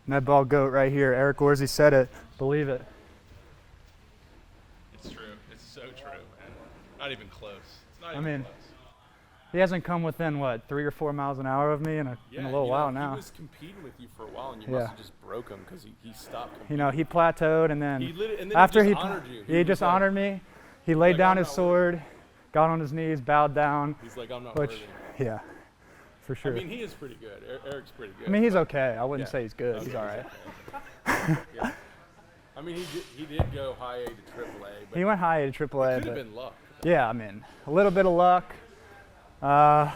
Med ball goat right here. Eric Orze said it. Believe it. It's true. It's so true, man. Not even close. It's not I even mean, close. he hasn't come within, what, 3 or 4 miles an hour of me in a little while now. He was competing with you for a while, and you must have just broke him because he stopped competing. You know, he plateaued, and then after he honored you. He just honored me. He laid down his sword, got on his knees, bowed down. He's like, I'm not worthy. Yeah, for sure. I mean, he is pretty good. Eric's pretty good. I mean, he's okay. I wouldn't say he's good. Okay, he's all right. Yeah. I mean, he did go high A to triple A. But He went high A to triple A. It could have been luck. Yeah, I mean, a little bit of luck. Yeah.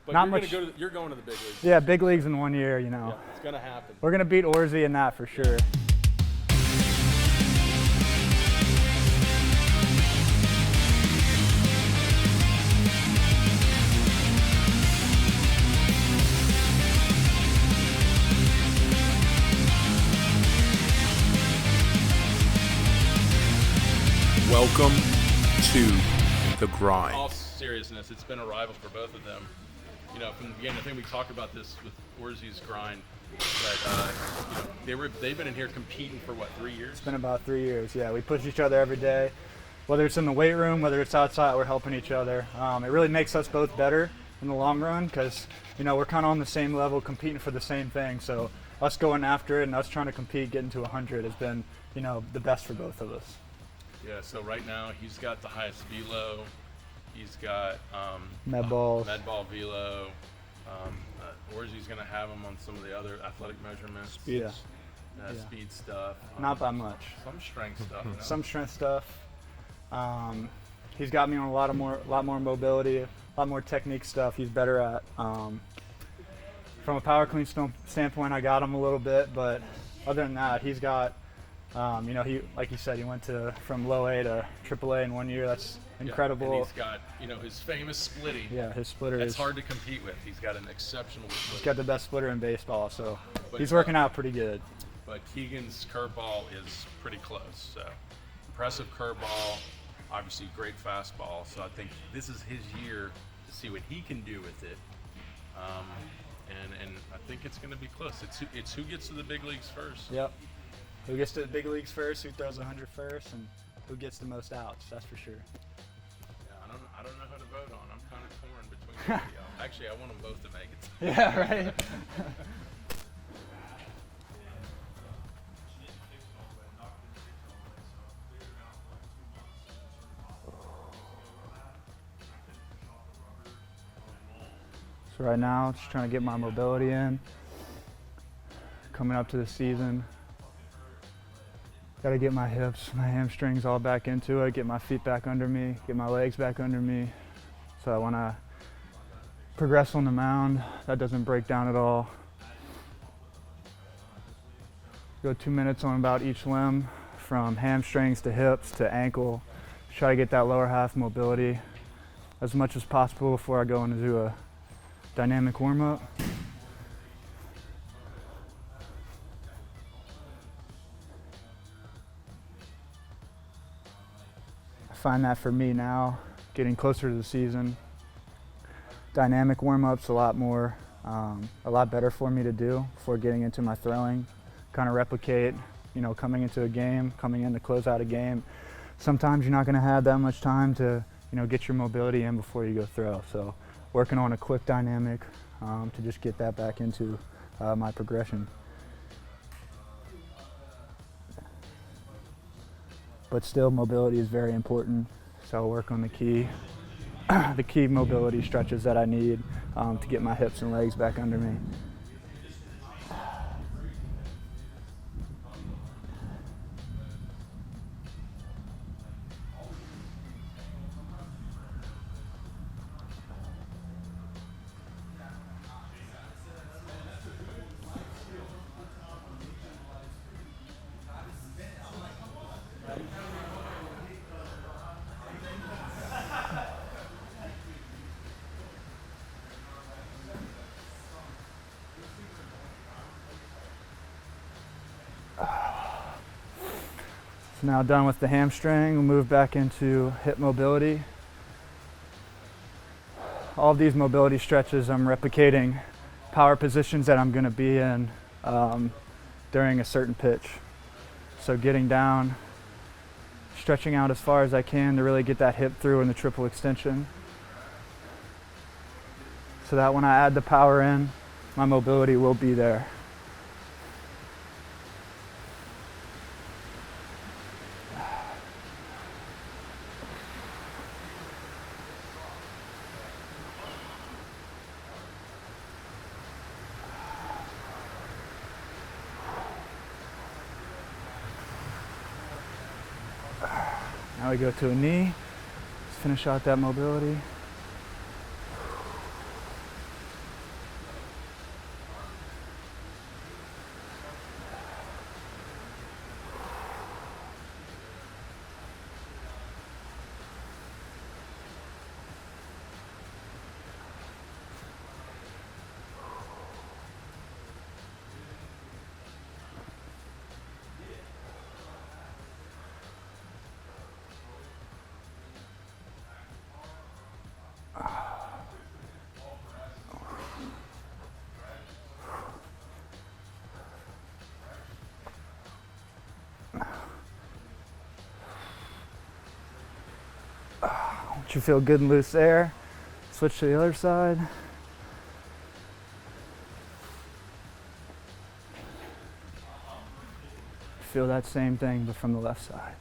But not you're much. You're going to the big leagues. Yeah, big leagues in 1 year, you know. Yeah, it's going to happen. We're going to beat Orze in that for sure. Welcome to the grind. All seriousness, it's been a rival for both of them. You know, from the beginning, I think we talked about this with Orze's grind. But they've been in here competing for what, 3 years? It's been about 3 years. Yeah, we push each other every day, whether it's in the weight room, whether it's outside. We're helping each other. It really makes us both better in the long run because we're kind of on the same level, competing for the same thing. So us going after it and us trying to compete, getting to 100 has been the best for both of us. Yeah. So right now he's got the highest velo. He's got med ball velo. Orze's going to have him on some of the other athletic measurements. Yeah. Speed stuff. Not by much. Some strength stuff. Some strength stuff. He's got me on a lot more mobility, a lot more technique stuff. He's better at. From a power clean standpoint, I got him a little bit, but other than that, he's got. He, like you said, he went from low A to triple A in 1 year. That's incredible. Yeah, and he's got, his famous splitting. Yeah, his splitter is hard to compete with. He's got an exceptional splitter. He's got the best splitter in baseball, so he's working out pretty good. But Keagan's curveball is pretty close. So impressive curveball, obviously great fastball. So I think this is his year to see what he can do with it. And I think it's going to be close. It's who gets to the big leagues first. Yep. Who gets to the big leagues first, who throws 100 first, and who gets the most outs, that's for sure. Yeah, I don't know who to vote on. I'm kind of torn between the two. Actually, I want them both to make it. Yeah, right? So right now, just trying to get my mobility in. Coming up to the season. Got to get my hips, my hamstrings all back into it, get my feet back under me, get my legs back under me. So when I progress on the mound, that doesn't break down at all. Go 2 minutes on about each limb, from hamstrings to hips to ankle. Try to get that lower half mobility as much as possible before I go into a dynamic warm-up. Find that for me now, getting closer to the season. Dynamic warm-ups a lot better for me to do before getting into my throwing. Kind of replicate, coming into a game, coming in to close out a game. Sometimes you're not going to have that much time to, get your mobility in before you go throw. So working on a quick dynamic to just get that back into my progression. But still, mobility is very important, so I'll work on the key mobility stretches that I need to get my hips and legs back under me. Now done with the hamstring, we'll move back into hip mobility. All of these mobility stretches, I'm replicating power positions that I'm going to be in during a certain pitch. So getting down, stretching out as far as I can to really get that hip through in the triple extension, so that when I add the power in, my mobility will be there. Now we go to a knee. Let's finish out that mobility. Once you feel good and loose there, switch to the other side. Feel that same thing, but from the left side.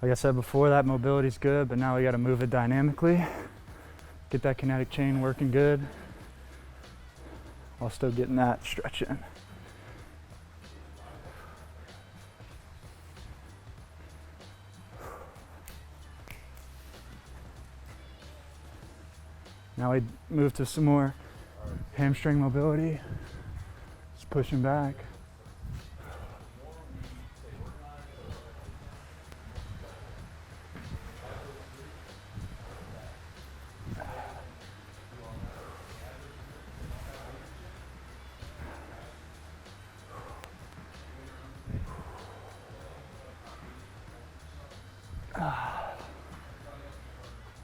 Like I said before, that mobility's good, but now we got to move it dynamically. Get that kinetic chain working good while still getting that stretch in. Now we move to some more hamstring mobility. Just pushing back.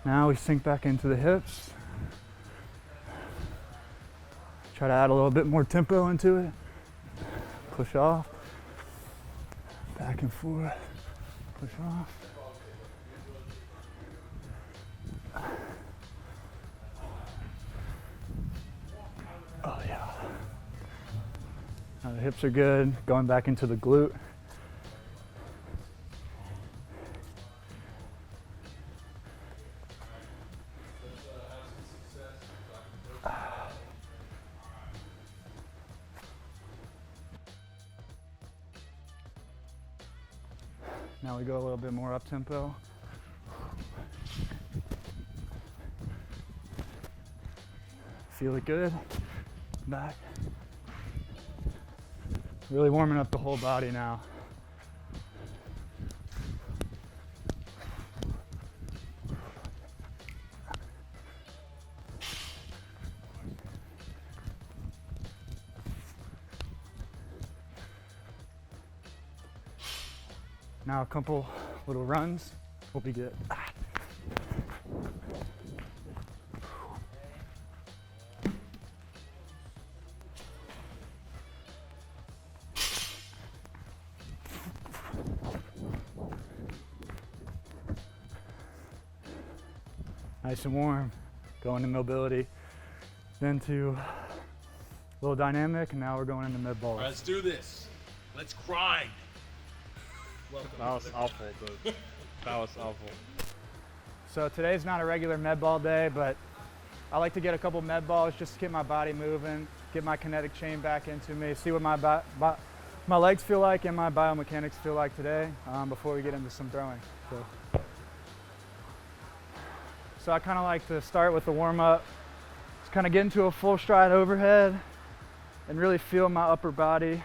Now we sink back into the hips. Try to add a little bit more tempo into it. Push off. Back and forth. Push off. Oh yeah. Now the hips are good. Going back into the glute. Now we go a little bit more up tempo. Feel it good. Back. Really warming up the whole body now. Now a couple little runs, we'll be good. Nice and warm, going to mobility, then to a little dynamic, and now we're going into mid balls. All right, let's do this. Let's grind. That was awful, dude. That was awful. So today's not a regular med ball day, but I like to get a couple med balls just to get my body moving, get my kinetic chain back into me, see what my legs feel like and my biomechanics feel like today before we get into some throwing. So I kind of like to start with the warm-up, just kind of get into a full stride overhead and really feel my upper body,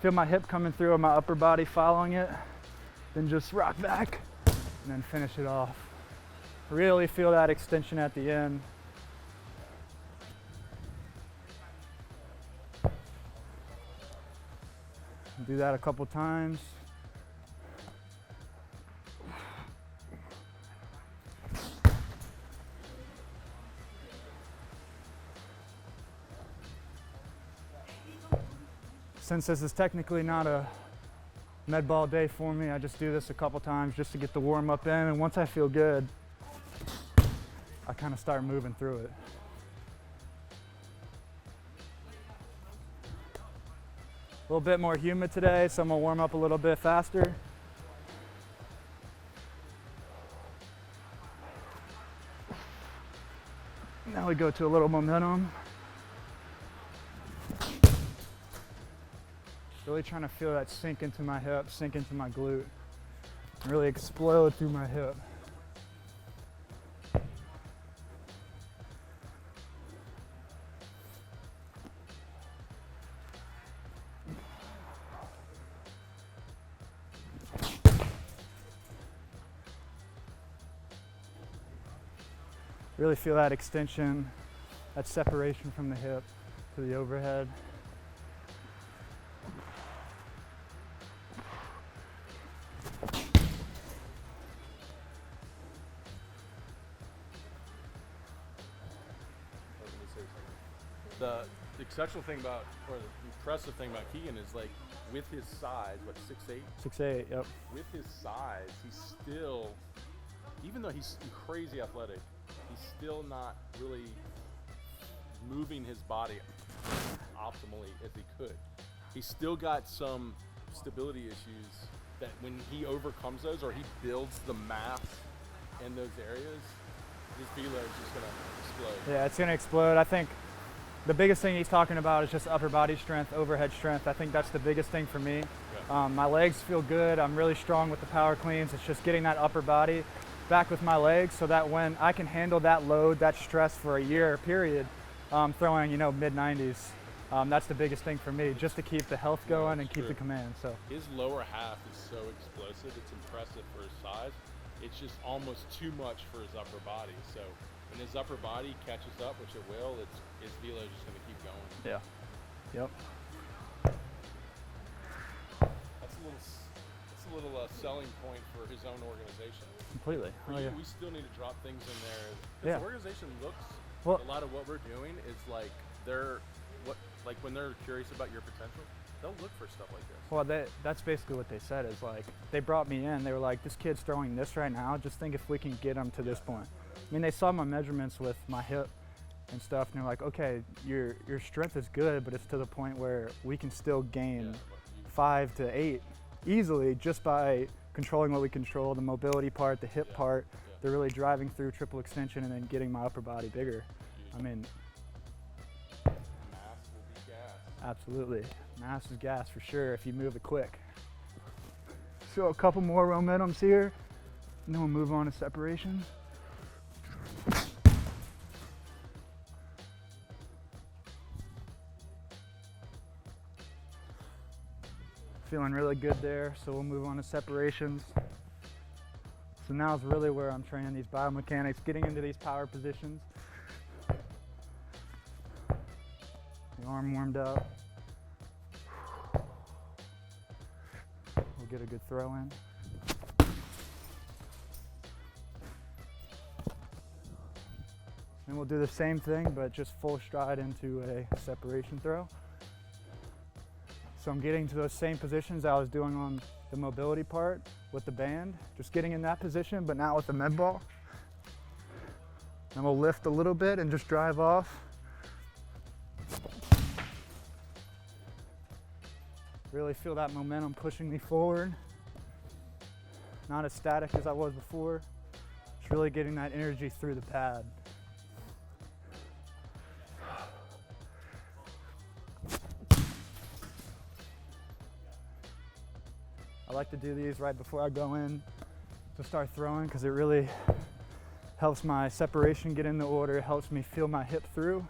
feel my hip coming through and my upper body following it, then just rock back and then finish it off. Really feel that extension at the end. Do that a couple times. Since this is technically not a med ball day for me, I just do this a couple times just to get the warm up in, and once I feel good, I kind of start moving through it. A little bit more humid today, so I'm gonna warm up a little bit faster. Now we go to a little momentum. Really trying to feel that sink into my hip, sink into my glute, and really explode through my hip. Really feel that extension, that separation from the hip to the overhead. The exceptional thing about, or the impressive thing about Keagan is, like, with his size, what, 6'8"? 6'8", yep. With his size, he's still, even though he's crazy athletic, he's still not really moving his body optimally as he could. He's still got some stability issues that when he overcomes those, or he builds the mass in those areas, his velo is just gonna explode. Yeah, it's gonna explode. I think the biggest thing he's talking about is just upper body strength, overhead strength. I think that's the biggest thing for me. Yeah. My legs feel good. I'm really strong with the power cleans. It's just getting that upper body back with my legs so that when I can handle that load, that stress for a year period, throwing, mid-90s, that's the biggest thing for me, just to keep the health going and keep the command. So his lower half is so explosive. It's impressive for his size. It's just almost too much for his upper body. So when his upper body catches up, which it will, his velo is just going to keep going. yeah, yep. That's a little selling point for his own organization. Completely. For Oh, you, yeah. we still need to drop things in there. 'Cause Yeah. the organization looks, Well- a lot of what we're doing is like when they're curious about your potential, they'll look for stuff like this. Well, that's basically what they said, is like, they brought me in, they were like, this kid's throwing this right now, just think if we can get him to this point. I mean, they saw my measurements with my hip and stuff, and they're like, okay, your strength is good, but it's to the point where we can still gain 5 to 8 easily just by controlling what we control, the mobility part, the hip part. They're really driving through triple extension and then getting my upper body bigger. I mean, Mass will be gas. absolutely. Mass is gas for sure if you move it quick. So a couple more momentums here, and then we'll move on to separation. Feeling really good there, so we'll move on to separations. So now is really where I'm training these biomechanics, getting into these power positions. The arm warmed up. We'll get a good throw in. And we'll do the same thing, but just full stride into a separation throw. So I'm getting to those same positions I was doing on the mobility part with the band, just getting in that position, but now with the med ball. And we'll lift a little bit and just drive off. Really feel that momentum pushing me forward. Not as static as I was before. It's really getting that energy through the pad. I like to do these right before I go in to start throwing because it really helps my separation get in the order, helps me feel my hip through,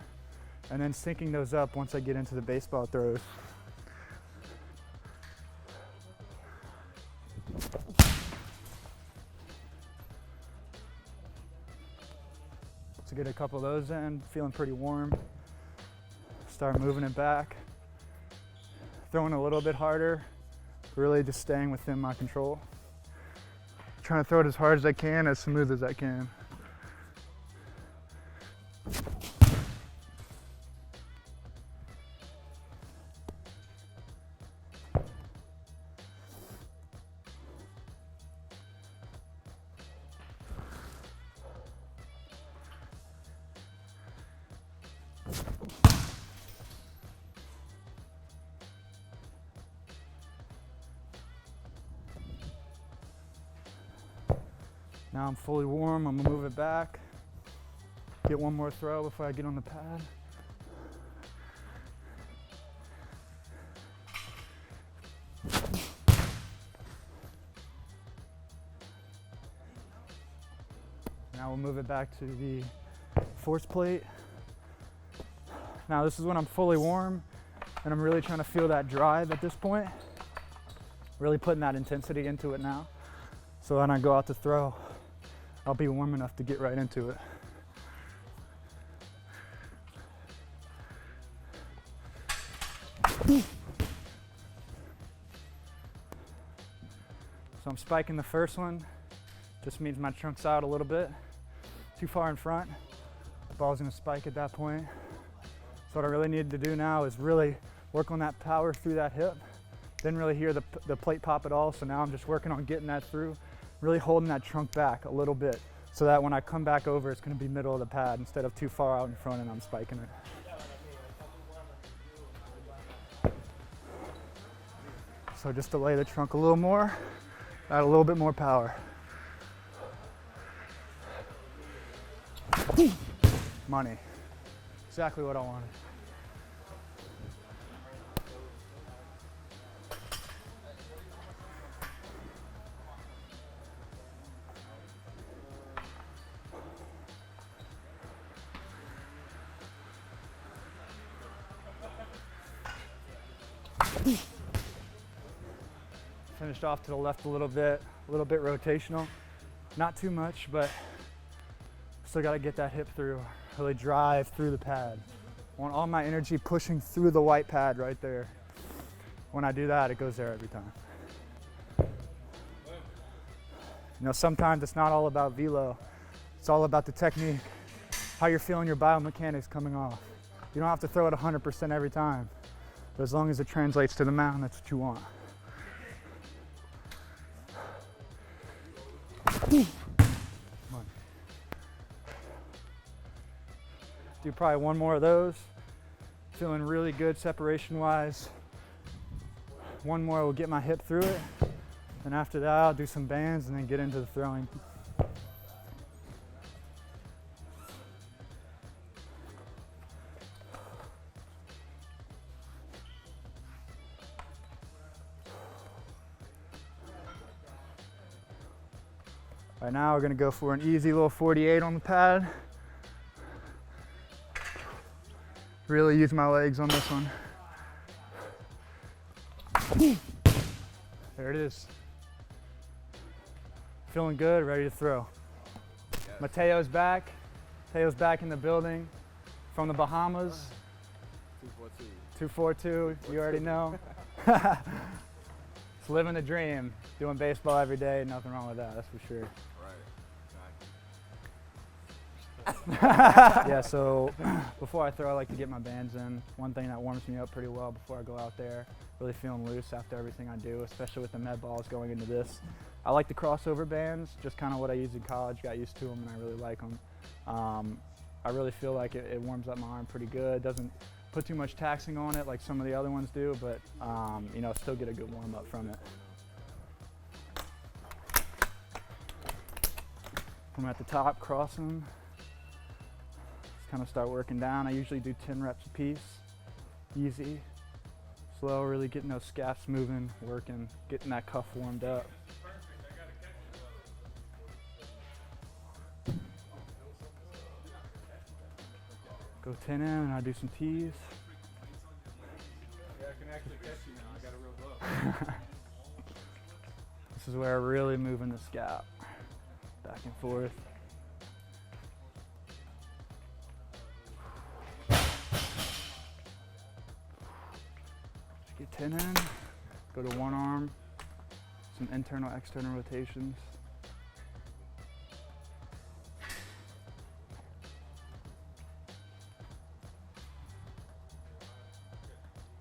and then syncing those up once I get into the baseball throws. To get a couple of those in, feeling pretty warm. Start moving it back, throwing a little bit harder, really just staying within my control. Trying to throw it as hard as I can, as smooth as I can. Now I'm fully warm, I'm gonna move it back. Get one more throw before I get on the pad. Now we'll move it back to the force plate. Now this is when I'm fully warm and I'm really trying to feel that drive at this point. Really putting that intensity into it now. So when I go out to throw, I'll be warm enough to get right into it. So I'm spiking the first one. Just means my trunk's out a little bit, too far in front. The ball's gonna spike at that point. So what I really need to do now is really work on that power through that hip. Didn't really hear the plate pop at all, so now I'm just working on getting that through, really holding that trunk back a little bit so that when I come back over, it's gonna be middle of the pad instead of too far out in front and I'm spiking it. So just to lay the trunk a little more, add a little bit more power. Money, exactly what I wanted. Finished off to the left a little bit rotational. Not too much, but still got to get that hip through, really drive through the pad. I want all my energy pushing through the white pad right there. When I do that, it goes there every time. You know, sometimes it's not all about velo. It's all about the technique, how you're feeling your biomechanics coming off. You don't have to throw it 100% every time, but as long as it translates to the mound, that's what you want. Do probably one more of those. Feeling really good separation wise. One more will get my hip through it. And after that, I'll do some bands and then get into the throwing. Right now, we're gonna go for an easy little 48 on the pad. Really use my legs on this one. There it is. Feeling good, ready to throw. Mateo's back. Mateo's back in the building from the Bahamas. 242, you already know. It's living the dream, doing baseball every day, nothing wrong with that, that's for sure. Yeah, so before I throw, I like to get my bands in. One thing that warms me up pretty well before I go out there, really feeling loose after everything I do, especially with the med balls going into this. I like the crossover bands, just kind of what I used in college, got used to them and I really like them. I really feel like it warms up my arm pretty good, doesn't put too much taxing on it like some of the other ones do, but you know, still get a good warm up from it. I'm at the top, cross them. Just kind of start working down. I usually do 10 reps a piece. Easy, slow, really getting those scaps moving, working, getting that cuff warmed up. Go 10 in and I do some tees. Yeah, I can actually catch you now. I got a real glove. This is where I really move in the scap, back and forth. Get 10 in, go to one arm, some internal, external rotations.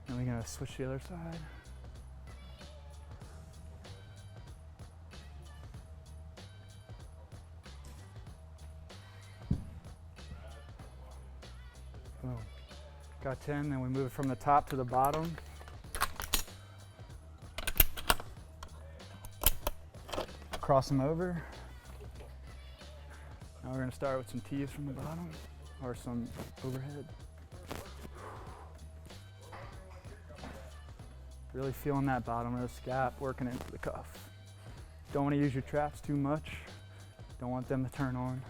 And we're gonna switch the other side. Boom. Got 10, then we move it from the top to the bottom. Cross them over. Now we're gonna start with some tees from the bottom, or some overhead. Really feeling that bottom of the scap, working into the cuff. Don't wanna use your traps too much. Don't want them to turn on.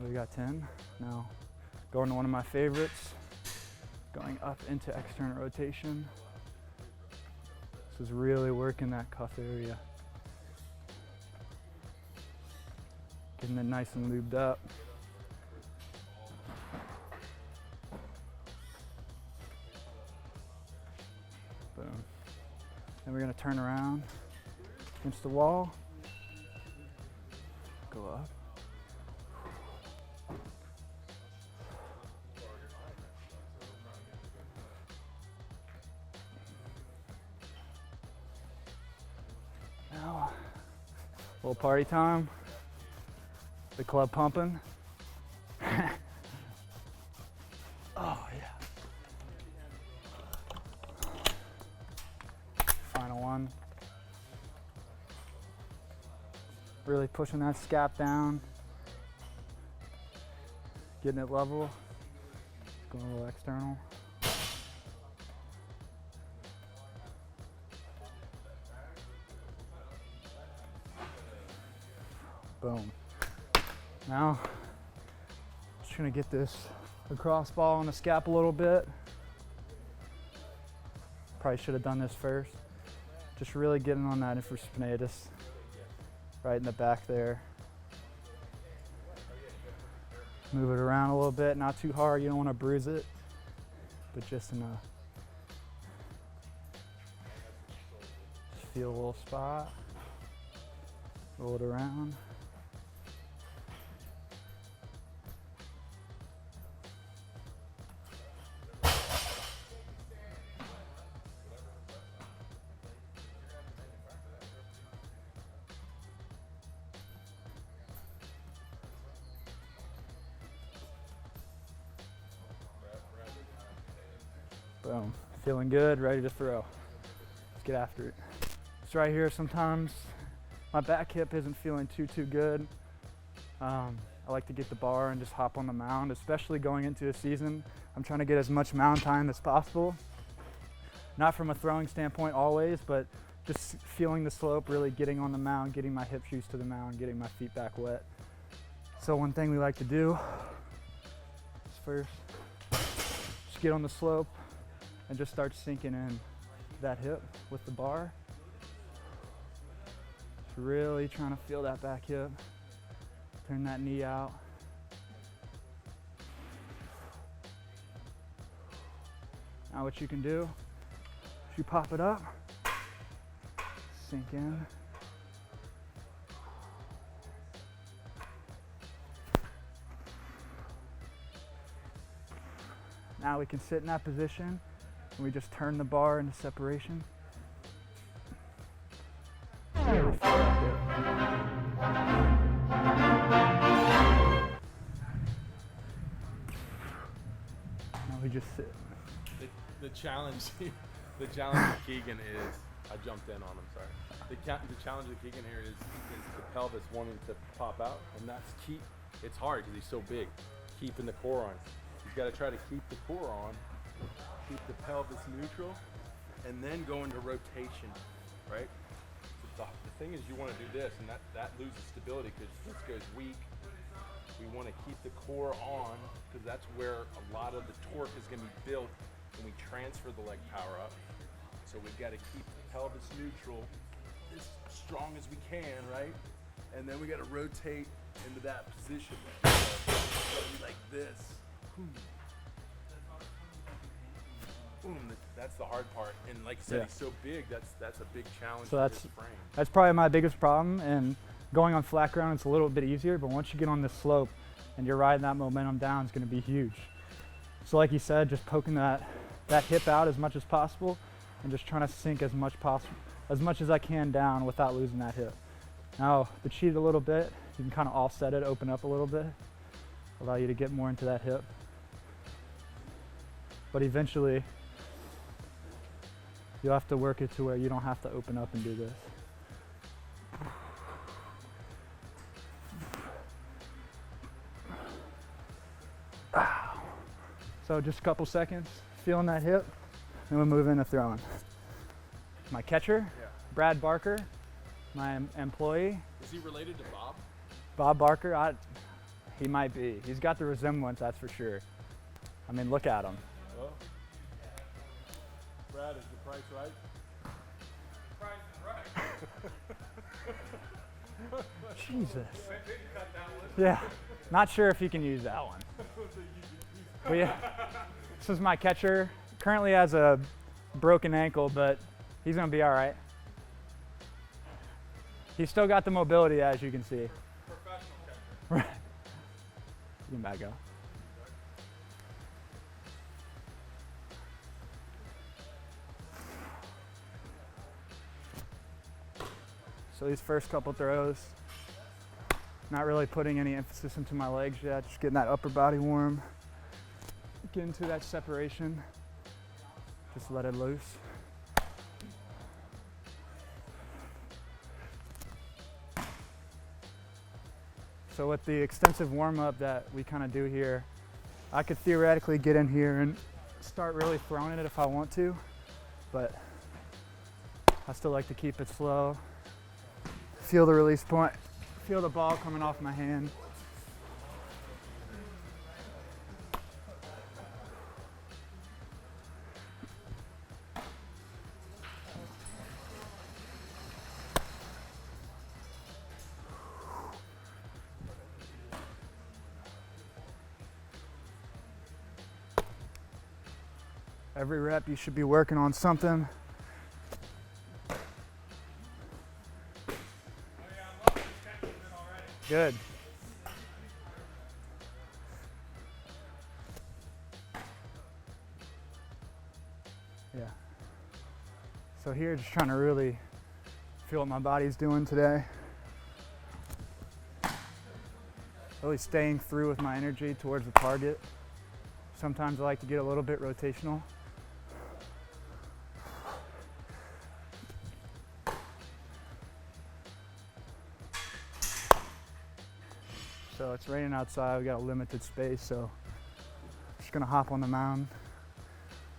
We got 10. Now, going to one of my favorites, going up into external rotation. This is really working that cuff area. Getting it nice and lubed up. Boom. Then we're gonna turn around against the wall, go up. Now, a little party time. The club pumping. Oh yeah. Final one. Really pushing that scap down. Getting it level. Going a little external. Boom. Now, just gonna get this lacrosse ball on the scap a little bit. Probably should have done this first. Just really getting on that infraspinatus, right in the back there. Move it around a little bit, not too hard, you don't wanna bruise it, but just enough. Just feel a little spot, roll it around. Boom, feeling good, ready to throw. Let's get after it. It's right here, sometimes my back hip isn't feeling too good. I like to get the bar and just hop on the mound, especially going into a season. I'm trying to get as much mound time as possible. Not from a throwing standpoint always, but just feeling the slope, really getting on the mound, getting my hips used to the mound, getting my feet back wet. So one thing we like to do is first, just get on the slope, and just start sinking in that hip with the bar. Just really trying to feel that back hip. Turn that knee out. Now what you can do is you pop it up, sink in. Now we can sit in that position. We just turn the bar into separation. Really feel that hip. Now we just sit. The challenge, the challenge with Keagan is I jumped in on him, sorry. The challenge with Keagan here is the pelvis wanting to pop out, and that's keep. It's hard because he's so big. Keeping the core on. He's got to try to keep the core on, keep the pelvis neutral, and then go into rotation, right? So the thing is, you want to do this, and that loses stability because this goes weak. We want to keep the core on because that's where a lot of the torque is going to be built when we transfer the leg power up. So we've got to keep the pelvis neutral as strong as we can, right? And then we got to rotate into that position. So it's got to be like this. Boom. That's the hard part. And like you said, he's so big. That's a big challenge for his frame. That's probably my biggest problem. And going on flat ground, it's a little bit easier. But once you get on this slope and you're riding that momentum down, it's going to be huge. So like you said, just poking that hip out as much as possible, and just trying to sink as much as I can down without losing that hip. Now, the cheat a little bit, you can kind of offset it, open up a little bit, allow you to get more into that hip. But eventually, you'll have to work it to where you don't have to open up and do this. So just a couple seconds, feeling that hip, and we'll move into throwing. My catcher, Brad Barker, my employee. Is he related to Bob? Bob Barker, he might be. He's got the resemblance, that's for sure. I mean, look at him. Well, Brad, is the price right? Price is right. Jesus. Yeah, not sure if you can use that one. But yeah, this is my catcher. Currently has a broken ankle, but he's gonna be all right. He's still got the mobility, as you can see. Professional catcher. Right. You can back up. So these first couple throws, not really putting any emphasis into my legs yet, just getting that upper body warm, get into that separation, just let it loose. So with the extensive warm-up that we kind of do here, I could theoretically get in here and start really throwing it if I want to, but I still like to keep it slow. Feel the release point, feel the ball coming off my hand. Every rep you should be working on something. Good. Yeah. So here, just trying to really feel what my body's doing today. Really staying through with my energy towards the target. Sometimes I like to get a little bit rotational. So it's raining outside, we got a limited space, so I'm just gonna hop on the mound,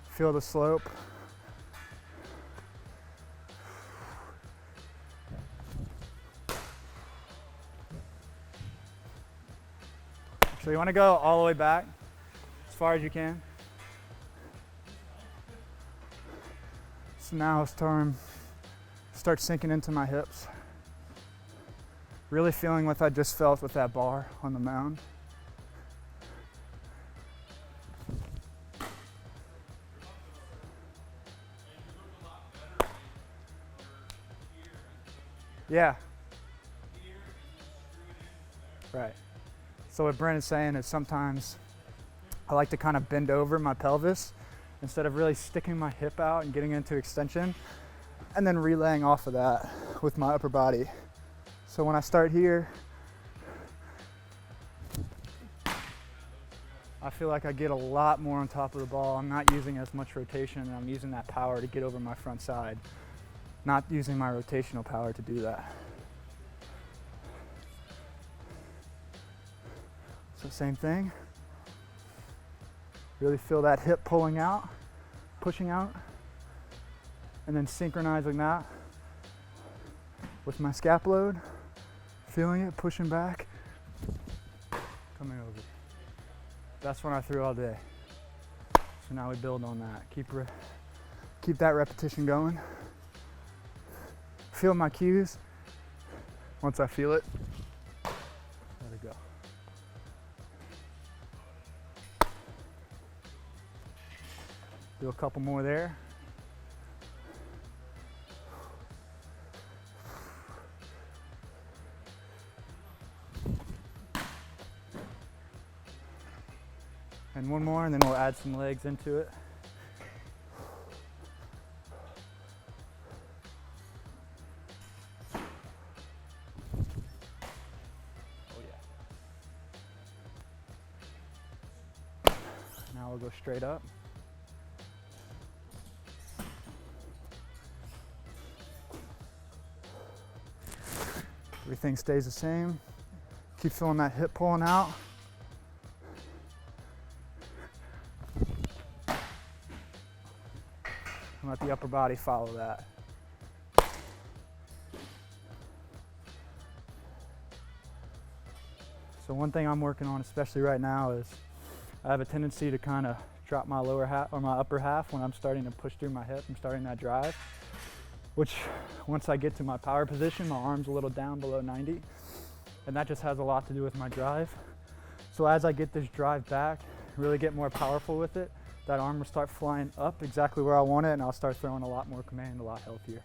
feel the slope. So you wanna go all the way back, as far as you can. So now it's time to start sinking into my hips. Really feeling what I just felt with that bar on the mound. Yeah. Right. So what Brent is saying is sometimes I like to kind of bend over my pelvis instead of really sticking my hip out and getting into extension, and then relaying off of that with my upper body. So when I start here, I feel like I get a lot more on top of the ball. I'm not using as much rotation, and I'm using that power to get over my front side. not using my rotational power to do that. So same thing. Really feel that hip pulling out, pushing out, and then synchronizing that with my scap load, feeling it, pushing back, coming over. That's what I threw all day. So now we build on that. Keep that repetition going. Feel my cues. Once I feel it, let it go. Do a couple more there. And one more, and then we'll add some legs into it. Oh yeah. Now we'll go straight up. Everything stays the same. Keep feeling that hip pulling out. And let the upper body follow that. So one thing I'm working on, especially right now, is I have a tendency to kind of drop my lower half or my upper half when I'm starting to push through my hip. I'm starting that drive, which once I get to my power position, my arm's a little down below 90, and that just has a lot to do with my drive. So as I get this drive back, really get more powerful with it, that arm will start flying up exactly where I want it, and I'll start throwing a lot more command, a lot healthier.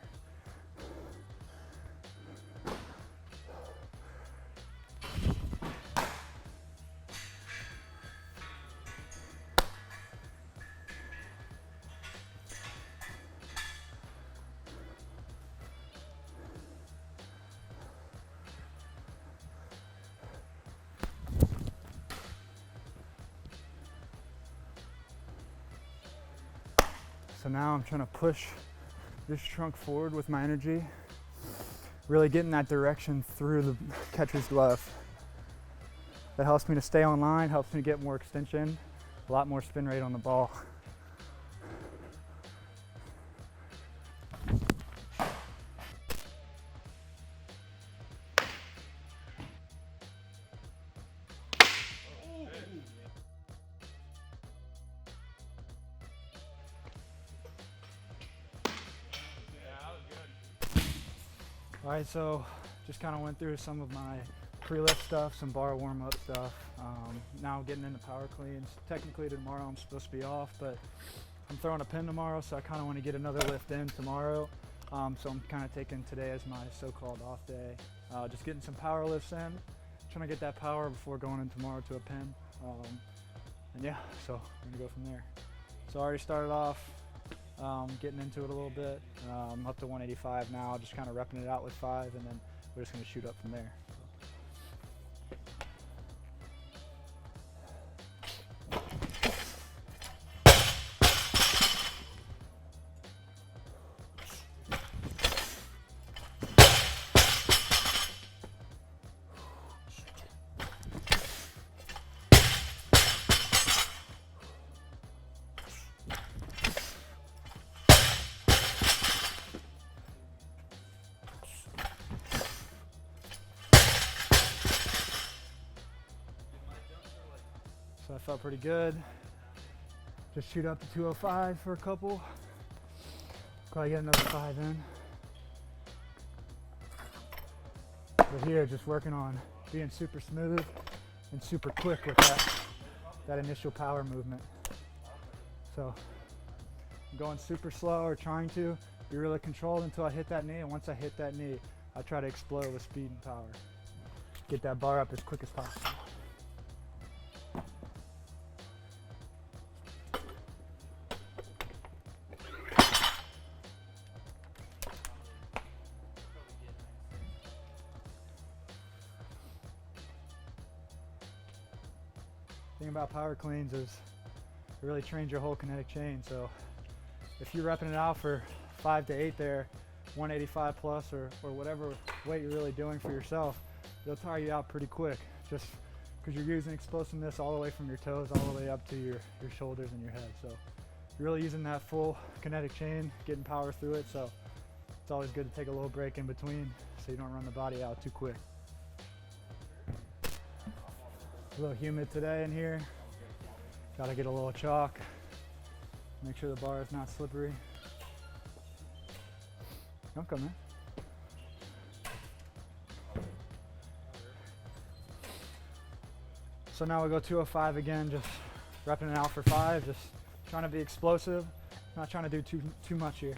So now I'm trying to push this trunk forward with my energy, really getting that direction through the catcher's glove. That helps me to stay on line, helps me to get more extension, a lot more spin rate on the ball. All right, so just kind of went through some of my pre-lift stuff, some bar warm-up stuff. Now getting into power cleans. Technically tomorrow I'm supposed to be off, but I'm throwing a pin tomorrow, so I kind of want to get another lift in tomorrow. So I'm kind of taking today as my so-called off day. Just getting some power lifts in, trying to get that power before going in tomorrow to a pin. And yeah, so I'm gonna go from there. So I already started off getting into it a little bit. I'm up to 185 now, just kind of repping it out with 5, and then we're just going to shoot up from there. So I felt pretty good. Just shoot up to 205 for a couple. Probably get another 5 in. But here, just working on being super smooth and super quick with that initial power movement. So I'm going super slow, or trying to be really controlled until I hit that knee. And once I hit that knee, I try to explode with speed and power. Get that bar up as quick as possible. The thing about power cleans is it really trains your whole kinetic chain. So if you're repping it out for 5 to 8 there, 185 plus or whatever weight you're really doing for yourself, they'll tire you out pretty quick, just because you're using explosiveness all the way from your toes all the way up to your shoulders and your head. So you're really using that full kinetic chain, getting power through it. So it's always good to take a little break in between so you don't run the body out too quick. A little humid today in here. Got to get a little chalk. Make sure the bar is not slippery. Don't come in. So now we'll go 205 again, just repping it out for 5, just trying to be explosive, not trying to do too much here.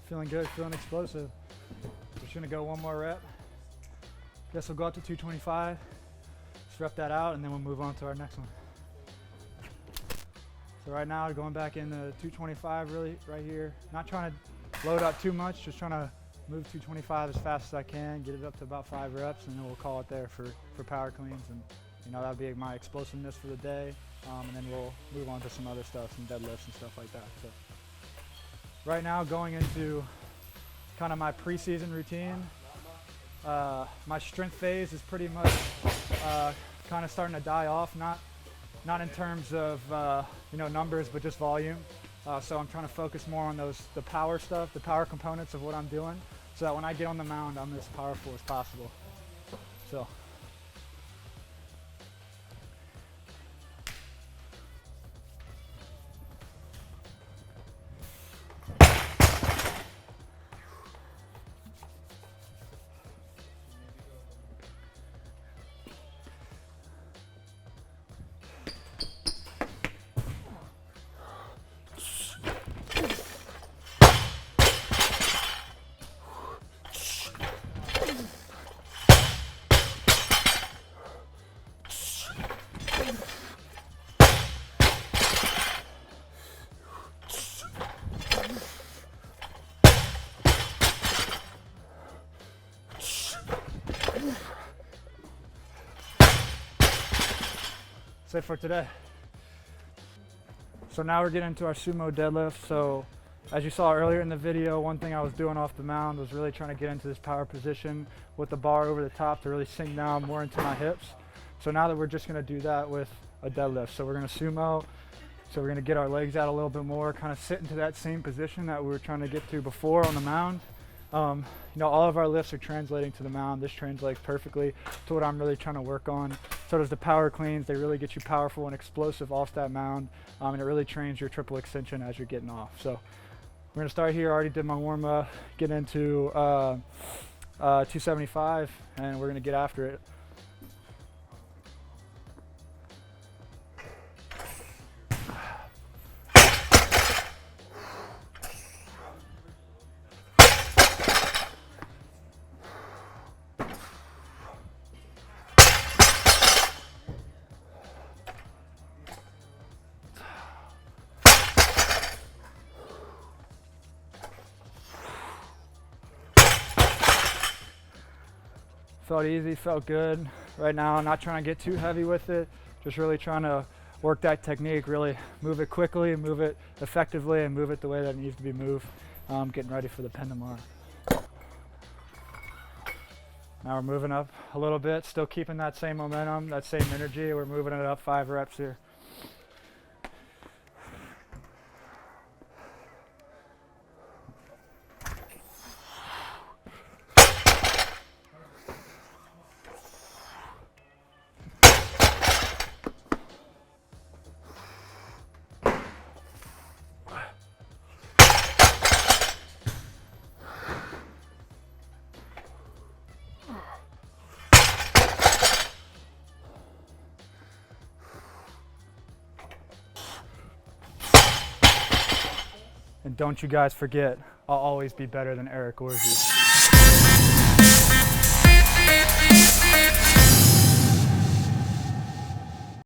Feeling good, feeling explosive. Just gonna go one more rep. Guess we'll go up to 225. Just rep that out and then we'll move on to our next one. So right now, going back into 225 really right here. Not trying to load up too much, just trying to move 225 as fast as I can, get it up to about 5 reps, and then we'll call it there for power cleans. And that'll be my explosiveness for the day. And then we'll move on to some other stuff, some deadlifts and stuff like that. So right now, going into kind of my preseason routine. My strength phase is pretty much kind of starting to die off, not in terms of numbers, but just volume. So I'm trying to focus more on the power stuff, the power components of what I'm doing, so that when I get on the mound, I'm as powerful as possible. So. That's it for today. So now we're getting into our sumo deadlift. So as you saw earlier in the video, one thing I was doing off the mound was really trying to get into this power position with the bar over the top to really sink down more into my hips. So now that we're just going to do that with a deadlift. So we're going to sumo. So we're going to get our legs out a little bit more, kind of sit into that same position that we were trying to get to before on the mound. All of our lifts are translating to the mound. This translates perfectly to what I'm really trying to work on. So does the power cleans. They really get you powerful and explosive off that mound, and it really trains your triple extension as you're getting off. So we're gonna start here. I already did my warm up, get into 275, and we're gonna get after it. Felt easy, felt good. Right now, I'm not trying to get too heavy with it, just really trying to work that technique, really move it quickly, move it effectively, and move it the way that it needs to be moved. Getting ready for the pen tomorrow. Now we're moving up a little bit, still keeping that same momentum, that same energy. We're moving it up 5 reps here. And don't you guys forget, I'll always be better than Eric Orze.